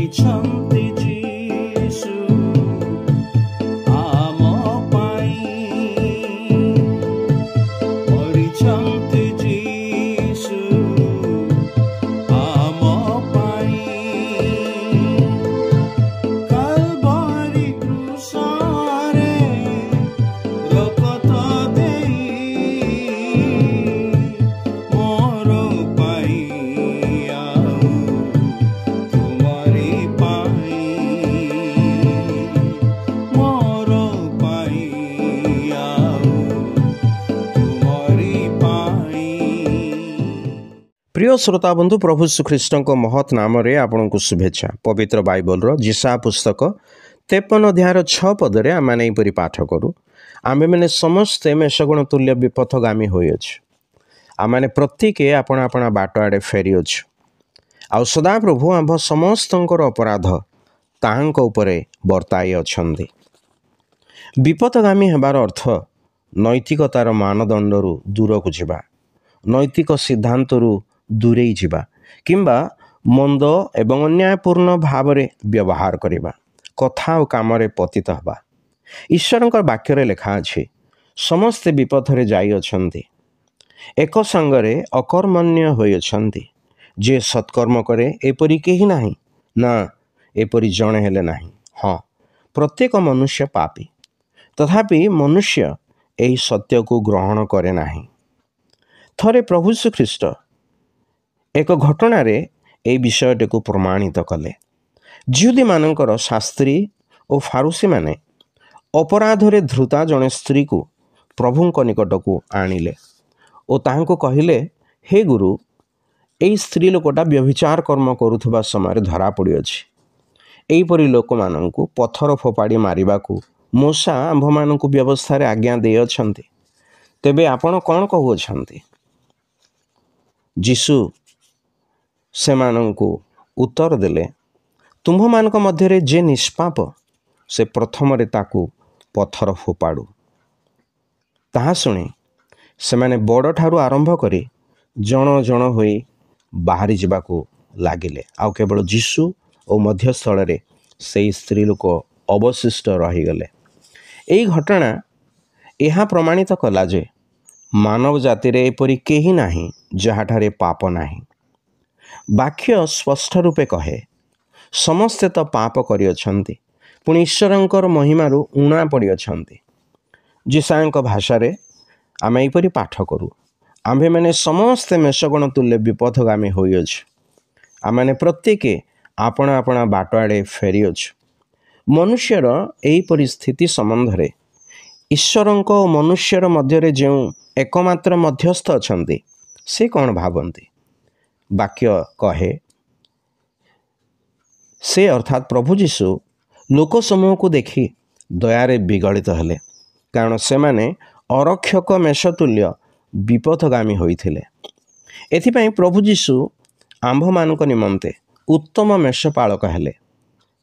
ମରିଛନ୍ତି ଯୀଶୁ ଆମ ପାଇଁ, ମରିଛନ୍ତି ଯୀଶୁ ଆମ ପାଇଁ। କାଲବାରି କ୍ରୁଶରେ ରକ୍ତ ଦେଇ ମୋର ପାଇଁ ଆଉ ତୁମରି ପାଇଁ, ମୋର ପାଇଁ ଆଉ ତୁମରି ପାଇଁ। প্রিয় শ্ରୋତା ବନ୍ଧୁ, ପ୍ରଭୁ ଶ୍ରୀଖ୍ରୀଷ୍ଟଙ୍କ ମହତ୍ ନାମରେ ଆପଣଙ୍କୁ ଶୁଭେଚ୍ଛା। ପବିତ୍ର ବାଇବଲର ଯିଶା ପୁସ୍ତକ 53 ଅଧ୍ୟାୟର 6 ପଦରେ ଆମେ ଏହିପରି ପାଠ କରୁ, ଆମ୍ଭେମାନେ ସମସ୍ତେ ମେଷଗୁଣ ତୁଲ୍ୟ ବିପଥଗାମୀ ହୋଇଅଛୁ, ଆମମାନେ ପ୍ରତ୍ୟେକେ ଆପଣା ଆପଣା ବାଟ ଆଡ଼େ ଫେରିଅଛୁ, ଆଉ ସଦାପ୍ରଭୁ ଆମ୍ଭ ସମସ୍ତଙ୍କର ଅପରାଧ ତାହାଙ୍କ ଉପରେ ବର୍ତ୍ତାଇ ଅଛନ୍ତି। ବିପଥଗାମୀ ହେବାର ଅର୍ଥ ନୈତିକତାର ମାନଦଣ୍ଡରୁ ଦୂରକୁ ଯିବା, ନୈତିକ ସିଦ୍ଧାନ୍ତରୁ ଦୂରେଇ ଯିବା କିମ୍ବା ମନ୍ଦ ଏବଂ ଅନ୍ୟାୟପୂର୍ଣ୍ଣ ଭାବରେ ବ୍ୟବହାର କରିବା, କଥା ଓ କାମରେ ପତିତ ହେବା। ଈଶ୍ୱରଙ୍କ ବାକ୍ୟରେ ଲେଖା ଅଛି, ସମସ୍ତେ ବିପଥରେ ଯାଇଅଛନ୍ତି, ଏକ ସାଙ୍ଗରେ ଅକର୍ମଣ୍ୟ ହୋଇଅଛନ୍ତି। ଯିଏ ସତ୍କର୍ମ କରେ ଏପରି କେହି ନାହିଁ, ନା ଏପରି ଜଣେ ହେଲେ ନାହିଁ। ହଁ, ପ୍ରତ୍ୟେକ ମନୁଷ୍ୟ ପାପୀ, ତଥାପି ମନୁଷ୍ୟ ଏହି ସତ୍ୟକୁ ଗ୍ରହଣ କରେ ନାହିଁ। ଥରେ ପ୍ରଭୁ ଶ୍ରୀଖ୍ରୀଷ୍ଟ ଏକ ଘଟଣାରେ ଏହି ବିଷୟଟିକୁ ପ୍ରମାଣିତ କଲେ। ଜିହୁଦୀମାନଙ୍କର ଶାସ୍ତ୍ରୀ ଓ ଫାରୁସୀମାନେ ଅପରାଧରେ ଧୃତା ଜଣେ ସ୍ତ୍ରୀକୁ ପ୍ରଭୁଙ୍କ ନିକଟକୁ ଆଣିଲେ ଓ ତାହାଙ୍କୁ କହିଲେ, ହେ ଗୁରୁ, ଏହି ସ୍ତ୍ରୀ ଲୋକଟା ବ୍ୟଭିଚାର କର୍ମ କରୁଥିବା ସମୟରେ ଧରା ପଡ଼ିଅଛି। ଏହିପରି ଲୋକମାନଙ୍କୁ ପଥର ଫୋପାଡ଼ି ମାରିବାକୁ ମୋଶା ଆମ୍ଭମାନଙ୍କୁ ବ୍ୟବସ୍ଥାରେ ଆଜ୍ଞା ଦେଇଅଛନ୍ତି। ତେବେ ଆପଣ କ'ଣ କହୁଅଛନ୍ତି? ଯୀଶୁ ସେମାନଙ୍କୁ ଉତ୍ତର ଦେଲେ, ତୁମ୍ଭମାନଙ୍କ ମଧ୍ୟରେ ଯେ ନିଷ୍ପାପ ସେ ପ୍ରଥମରେ ତାକୁ ପଥର ଫୋପାଡ଼ୁ। ତାହା ଶୁଣି ସେମାନେ ବଡ଼ଠାରୁ ଆରମ୍ଭ କରି ଜଣ ଜଣ ହୋଇ ବାହାରି ଯିବାକୁ ଲାଗିଲେ, ଆଉ କେବଳ ଯୀଶୁ ଓ ମଧ୍ୟସ୍ଥଳରେ ସେହି ସ୍ତ୍ରୀ ଲୋକ ଅବଶିଷ୍ଟ ରହିଗଲେ। ଏହି ଘଟଣା ଏହା ପ୍ରମାଣିତ କଲା ଯେ ମାନବ ଜାତିରେ ଏପରି କେହି ନାହିଁ ଯାହାଠାରେ ପାପ ନାହିଁ। ବାକ୍ୟ ସ୍ପଷ୍ଟ ରୂପେ କହେ, ସମସ୍ତେ ତ ପାପ କରିଅଛନ୍ତି, ପୁଣି ଈଶ୍ୱରଙ୍କର ମହିମାରୁ ଊଣା ପଡ଼ିଅଛନ୍ତି। ଯିଶାୟଙ୍କ ଭାଷାରେ ଆମେ ଏହିପରି ପାଠ କରୁ, ଆମ୍ଭେମାନେ ସମସ୍ତେ ମେଷଗଣ ତୁଲ୍ୟ ବିପଥଗାମୀ ହୋଇଅଛୁ, ଆମମାନେ ପ୍ରତ୍ୟେକେ ଆପଣା ଆପଣା ବାଟ ଆଡ଼େ ଫେରିଅଛୁ। ମନୁଷ୍ୟର ଏହିପରି ସ୍ଥିତି ସମ୍ବନ୍ଧରେ ଈଶ୍ୱରଙ୍କ ଓ ମନୁଷ୍ୟର ମଧ୍ୟରେ ଯେଉଁ ଏକମାତ୍ର ମଧ୍ୟସ୍ଥ ଅଛନ୍ତି, ସେ କ'ଣ ଭାବନ୍ତି? ବାକ୍ୟ କହେ, ସେ ଅର୍ଥାତ୍ ପ୍ରଭୁ ଯୀଶୁ ଲୋକ ସମୂହକୁ ଦେଖି ଦୟାରେ ବିଗଳିତ ହେଲେ, କାରଣ ସେମାନେ ଅରକ୍ଷକ ମେଷତୁଲ୍ୟ ବିପଥଗାମୀ ହୋଇଥିଲେ। ଏଥିପାଇଁ ପ୍ରଭୁ ଯୀଶୁ ଆମ୍ଭମାନଙ୍କ ନିମନ୍ତେ ଉତ୍ତମ ମେଷପାଳକ ହେଲେ,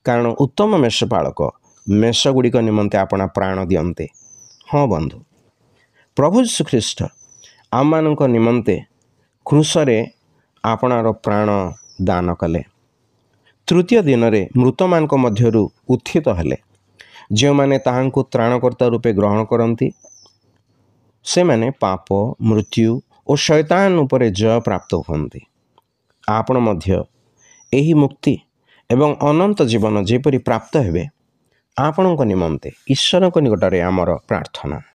କାରଣ ଉତ୍ତମ ମେଷପାଳକ ମେଷଗୁଡ଼ିକ ନିମନ୍ତେ ଆପଣା ପ୍ରାଣ ଦିଅନ୍ତେ। ହଁ ବନ୍ଧୁ, ପ୍ରଭୁ ଶ୍ରୀଖ୍ରୀଷ୍ଟ ଆମମାନଙ୍କ ନିମନ୍ତେ କ୍ରୁଶରେ ଆପଣାର ପ୍ରାଣ ଦାନ କଲେ। ତୃତୀୟ ଦିନରେ ମୃତମାନଙ୍କ ମଧ୍ୟରୁ ଉତ୍ଥିତ ହେଲେ। ଯେଉଁମାନେ ତାହାଙ୍କୁ ତ୍ରାଣକର୍ତ୍ତା ରୂପେ ଗ୍ରହଣ କରନ୍ତି, ସେମାନେ ପାପ, ମୃତ୍ୟୁ ଓ ଶୈତାନ ଉପରେ ଜୟ ପ୍ରାପ୍ତ ହୁଅନ୍ତି। ଆପଣ ମଧ୍ୟ ଏହି ମୁକ୍ତି ଏବଂ ଅନନ୍ତ ଜୀବନ ଯେପରି ପ୍ରାପ୍ତ ହେବେ, ଆପଣଙ୍କ ନିମନ୍ତେ ଈଶ୍ୱରଙ୍କ ନିକଟରେ ଆମର ପ୍ରାର୍ଥନା।